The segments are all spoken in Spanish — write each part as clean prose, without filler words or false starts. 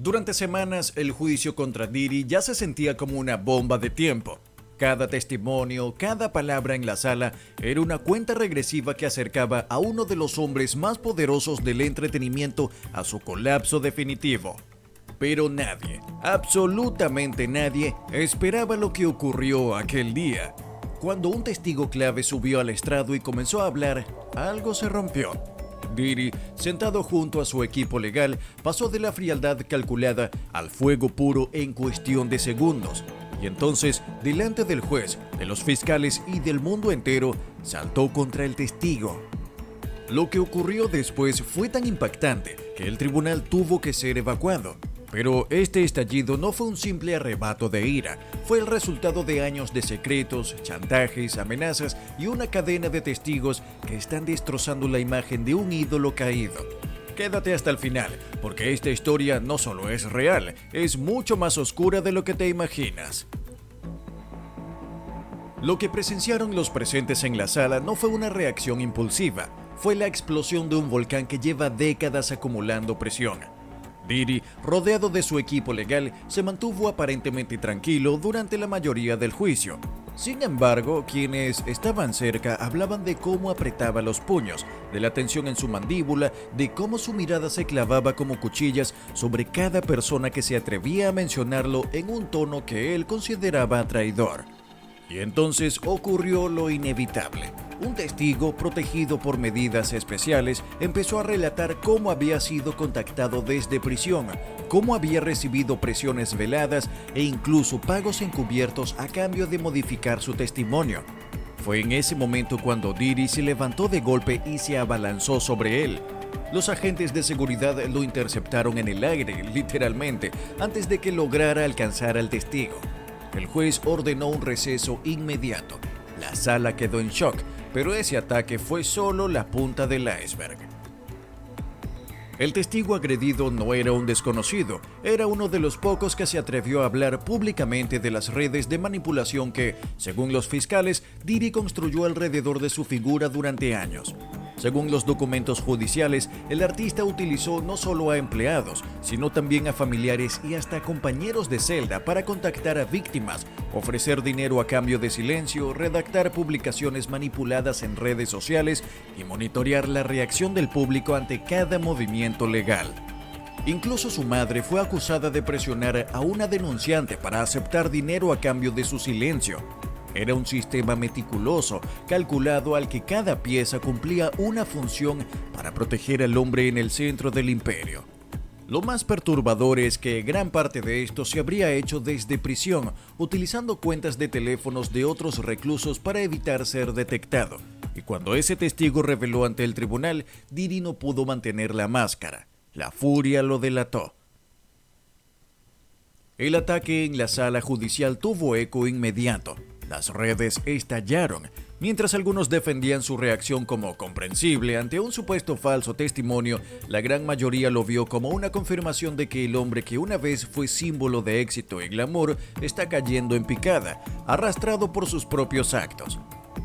Durante semanas, el juicio contra Diddy ya se sentía como una bomba de tiempo. Cada testimonio, cada palabra en la sala era una cuenta regresiva que acercaba a uno de los hombres más poderosos del entretenimiento a su colapso definitivo. Pero nadie, absolutamente nadie, esperaba lo que ocurrió aquel día. Cuando un testigo clave subió al estrado y comenzó a hablar, algo se rompió. Diddy, sentado junto a su equipo legal, pasó de la frialdad calculada al fuego puro en cuestión de segundos. Y entonces, delante del juez, de los fiscales y del mundo entero, saltó contra el testigo. Lo que ocurrió después fue tan impactante que el tribunal tuvo que ser evacuado. Pero este estallido no fue un simple arrebato de ira, fue el resultado de años de secretos, chantajes, amenazas y una cadena de testigos que están destrozando la imagen de un ídolo caído. Quédate hasta el final, porque esta historia no solo es real, es mucho más oscura de lo que te imaginas. Lo que presenciaron los presentes en la sala no fue una reacción impulsiva, fue la explosión de un volcán que lleva décadas acumulando presión. Diddy, rodeado de su equipo legal, se mantuvo aparentemente tranquilo durante la mayoría del juicio. Sin embargo, quienes estaban cerca hablaban de cómo apretaba los puños, de la tensión en su mandíbula, de cómo su mirada se clavaba como cuchillas sobre cada persona que se atrevía a mencionarlo en un tono que él consideraba traidor. Y entonces ocurrió lo inevitable. Un testigo, protegido por medidas especiales, empezó a relatar cómo había sido contactado desde prisión, cómo había recibido presiones veladas e incluso pagos encubiertos a cambio de modificar su testimonio. Fue en ese momento cuando Diddy se levantó de golpe y se abalanzó sobre él. Los agentes de seguridad lo interceptaron en el aire, literalmente, antes de que lograra alcanzar al testigo. El juez ordenó un receso inmediato. La sala quedó en shock, pero ese ataque fue solo la punta del iceberg. El testigo agredido no era un desconocido, era uno de los pocos que se atrevió a hablar públicamente de las redes de manipulación que, según los fiscales, Diddy construyó alrededor de su figura durante años. Según los documentos judiciales, el artista utilizó no solo a empleados, sino también a familiares y hasta compañeros de celda para contactar a víctimas, ofrecer dinero a cambio de silencio, redactar publicaciones manipuladas en redes sociales y monitorear la reacción del público ante cada movimiento legal. Incluso su madre fue acusada de presionar a una denunciante para aceptar dinero a cambio de su silencio. Era un sistema meticuloso, calculado al que cada pieza cumplía una función para proteger al hombre en el centro del imperio. Lo más perturbador es que gran parte de esto se habría hecho desde prisión, utilizando cuentas de teléfonos de otros reclusos para evitar ser detectado. Y cuando ese testigo reveló ante el tribunal, Diddy no pudo mantener la máscara. La furia lo delató. El ataque en la sala judicial tuvo eco inmediato. Las redes estallaron, mientras algunos defendían su reacción como comprensible ante un supuesto falso testimonio. La gran mayoría lo vio como una confirmación de que el hombre que una vez fue símbolo de éxito y glamour está cayendo en picada, arrastrado por sus propios actos.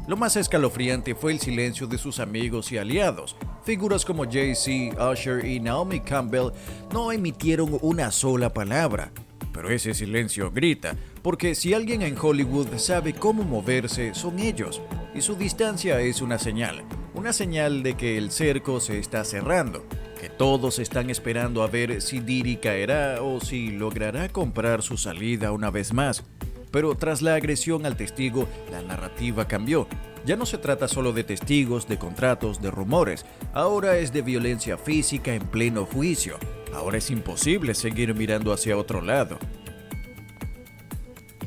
Lo más escalofriante fue el silencio de sus amigos y aliados. Figuras como Jay-Z, Usher y Naomi Campbell no emitieron una sola palabra. Pero ese silencio grita, porque si alguien en Hollywood sabe cómo moverse, son ellos. Y su distancia es una señal de que el cerco se está cerrando, que todos están esperando a ver si Diddy caerá o si logrará comprar su salida una vez más. Pero tras la agresión al testigo, la narrativa cambió. Ya no se trata solo de testigos, de contratos, de rumores. Ahora es de violencia física en pleno juicio. Ahora es imposible seguir mirando hacia otro lado.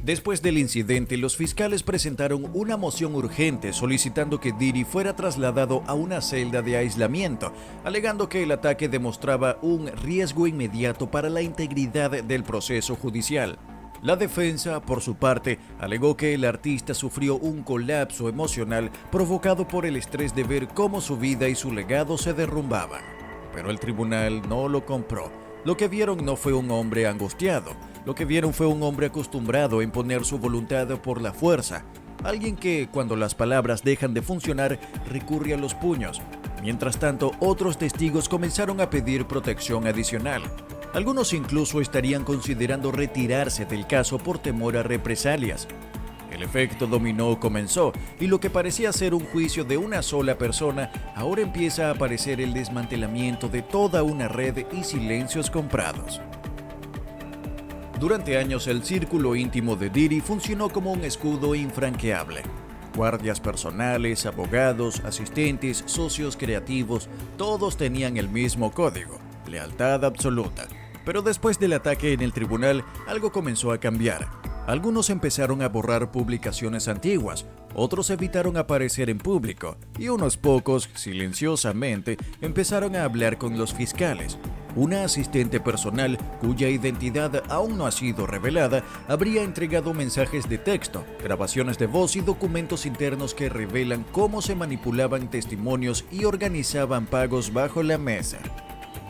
Después del incidente, los fiscales presentaron una moción urgente solicitando que Diddy fuera trasladado a una celda de aislamiento, alegando que el ataque demostraba un riesgo inmediato para la integridad del proceso judicial. La defensa, por su parte, alegó que el artista sufrió un colapso emocional provocado por el estrés de ver cómo su vida y su legado se derrumbaban. Pero el tribunal no lo compró. Lo que vieron no fue un hombre angustiado. Lo que vieron fue un hombre acostumbrado a imponer su voluntad por la fuerza. Alguien que, cuando las palabras dejan de funcionar, recurre a los puños. Mientras tanto, otros testigos comenzaron a pedir protección adicional. Algunos incluso estarían considerando retirarse del caso por temor a represalias. El efecto dominó comenzó y lo que parecía ser un juicio de una sola persona, ahora empieza a aparecer el desmantelamiento de toda una red y silencios comprados. Durante años el círculo íntimo de Diddy funcionó como un escudo infranqueable. Guardias personales, abogados, asistentes, socios creativos, todos tenían el mismo código: lealtad absoluta. Pero después del ataque en el tribunal, algo comenzó a cambiar. Algunos empezaron a borrar publicaciones antiguas, otros evitaron aparecer en público y unos pocos, silenciosamente, empezaron a hablar con los fiscales. Una asistente personal, cuya identidad aún no ha sido revelada, habría entregado mensajes de texto, grabaciones de voz y documentos internos que revelan cómo se manipulaban testimonios y organizaban pagos bajo la mesa.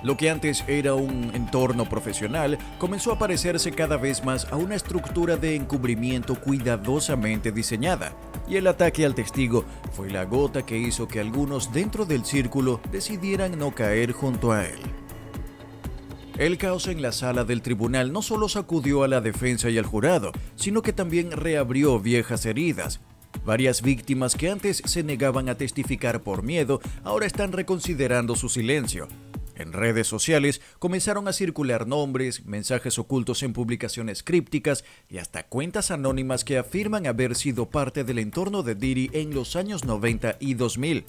Lo que antes era un entorno profesional comenzó a parecerse cada vez más a una estructura de encubrimiento cuidadosamente diseñada, y el ataque al testigo fue la gota que hizo que algunos dentro del círculo decidieran no caer junto a él. El caos en la sala del tribunal no solo sacudió a la defensa y al jurado, sino que también reabrió viejas heridas. Varias víctimas que antes se negaban a testificar por miedo ahora están reconsiderando su silencio. En redes sociales comenzaron a circular nombres, mensajes ocultos en publicaciones crípticas y hasta cuentas anónimas que afirman haber sido parte del entorno de Diddy en los años 90 y 2000.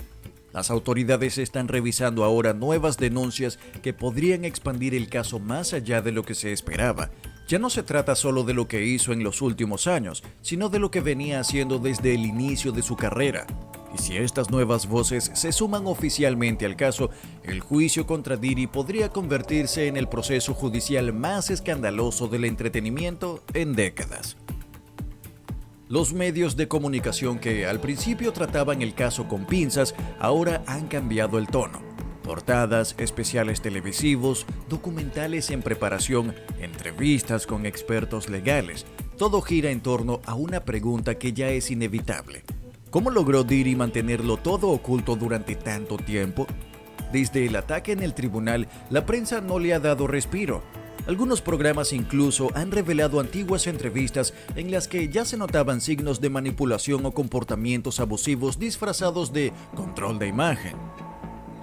Las autoridades están revisando ahora nuevas denuncias que podrían expandir el caso más allá de lo que se esperaba. Ya no se trata solo de lo que hizo en los últimos años, sino de lo que venía haciendo desde el inicio de su carrera. Y si estas nuevas voces se suman oficialmente al caso, el juicio contra Diddy podría convertirse en el proceso judicial más escandaloso del entretenimiento en décadas. Los medios de comunicación que al principio trataban el caso con pinzas, ahora han cambiado el tono. Portadas, especiales televisivos, documentales en preparación, entrevistas con expertos legales. Todo gira en torno a una pregunta que ya es inevitable. ¿Cómo logró Diddy mantenerlo todo oculto durante tanto tiempo? Desde el ataque en el tribunal, la prensa no le ha dado respiro. Algunos programas incluso han revelado antiguas entrevistas en las que ya se notaban signos de manipulación o comportamientos abusivos disfrazados de control de imagen.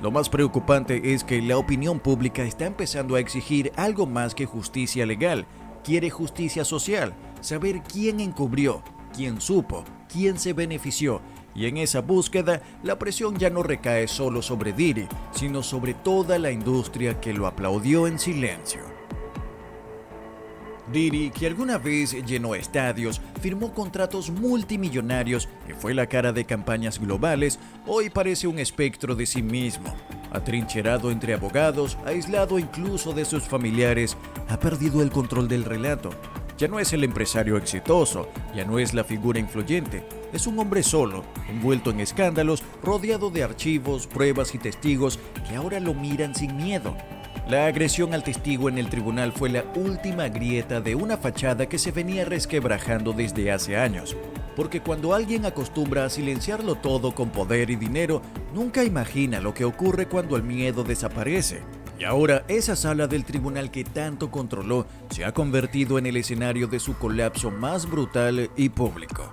Lo más preocupante es que la opinión pública está empezando a exigir algo más que justicia legal. Quiere justicia social, saber quién encubrió, quién supo, quién se benefició, y en esa búsqueda la presión ya no recae solo sobre Diddy, sino sobre toda la industria que lo aplaudió en silencio. Diddy, que alguna vez llenó estadios, firmó contratos multimillonarios y fue la cara de campañas globales, hoy parece un espectro de sí mismo. Atrincherado entre abogados, aislado incluso de sus familiares, ha perdido el control del relato. Ya no es el empresario exitoso, ya no es la figura influyente, es un hombre solo, envuelto en escándalos, rodeado de archivos, pruebas y testigos que ahora lo miran sin miedo. La agresión al testigo en el tribunal fue la última grieta de una fachada que se venía resquebrajando desde hace años. Porque cuando alguien acostumbra a silenciarlo todo con poder y dinero, nunca imagina lo que ocurre cuando el miedo desaparece. Y ahora esa sala del tribunal que tanto controló se ha convertido en el escenario de su colapso más brutal y público.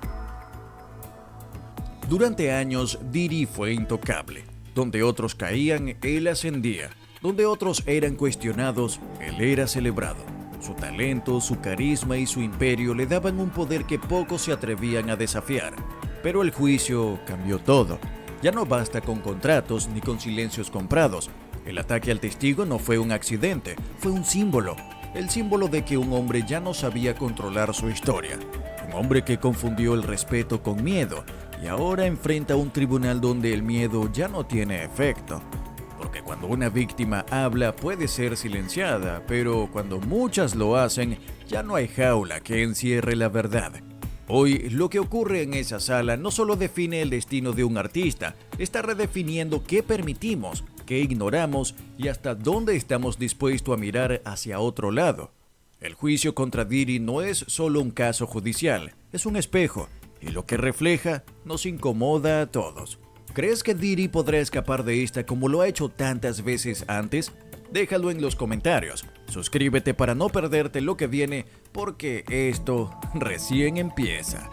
Durante años, Diddy fue intocable. Donde otros caían, él ascendía. Donde otros eran cuestionados, él era celebrado. Su talento, su carisma y su imperio le daban un poder que pocos se atrevían a desafiar. Pero el juicio cambió todo. Ya no basta con contratos ni con silencios comprados. El ataque al testigo no fue un accidente, fue un símbolo. El símbolo de que un hombre ya no sabía controlar su historia. Un hombre que confundió el respeto con miedo y ahora enfrenta un tribunal donde el miedo ya no tiene efecto. Porque cuando una víctima habla puede ser silenciada, pero cuando muchas lo hacen, ya no hay jaula que encierre la verdad. Hoy, lo que ocurre en esa sala no solo define el destino de un artista, está redefiniendo qué permitimos, qué ignoramos y hasta dónde estamos dispuestos a mirar hacia otro lado. El juicio contra Diddy no es solo un caso judicial, es un espejo, y lo que refleja nos incomoda a todos. ¿Crees que Diddy podrá escapar de esta como lo ha hecho tantas veces antes? Déjalo en los comentarios. Suscríbete para no perderte lo que viene, porque esto recién empieza.